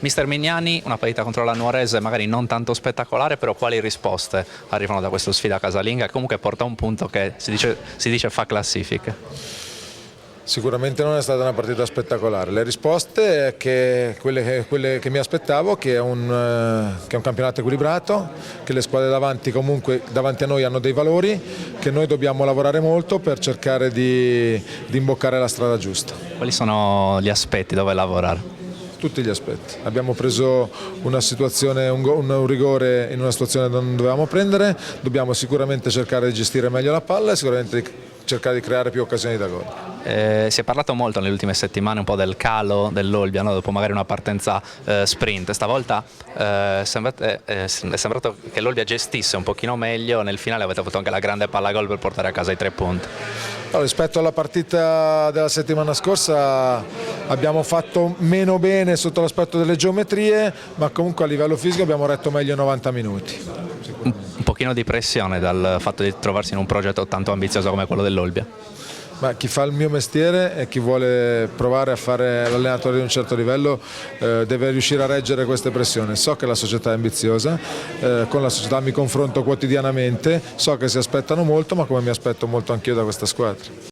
Mister Mignani, una partita contro la Nuorese magari non tanto spettacolare, però quali risposte arrivano da questa sfida casalinga che comunque porta un punto che si dice fa classifiche? Sicuramente non è stata una partita spettacolare, le risposte quelle che mi aspettavo, che è un campionato equilibrato, che le squadre comunque davanti a noi hanno dei valori, che noi dobbiamo lavorare molto per cercare di imboccare la strada giusta. Quali sono gli aspetti dove lavorare? Tutti gli aspetti. Abbiamo preso una situazione, un rigore in una situazione che non dovevamo prendere, dobbiamo sicuramente cercare di gestire meglio la palla e sicuramente cercare di creare più occasioni da gol. Si è parlato molto nelle ultime settimane un po' del calo dell'Olbia, no? Dopo magari una partenza sprint. Stavolta è sembrato che l'Olbia gestisse un pochino meglio, nel finale avete avuto anche la grande palla gol per portare a casa i 3 punti. Allora, rispetto alla partita della settimana scorsa abbiamo fatto meno bene sotto l'aspetto delle geometrie, ma comunque a livello fisico abbiamo retto meglio 90 minuti. Un pochino di pressione dal fatto di trovarsi in un progetto tanto ambizioso come quello dell'Olbia? Ma chi fa il mio mestiere e chi vuole provare a fare l'allenatore di un certo livello deve riuscire a reggere queste pressioni. So che la società è ambiziosa, con la società mi confronto quotidianamente, so che si aspettano molto, ma come mi aspetto molto anch'io da questa squadra.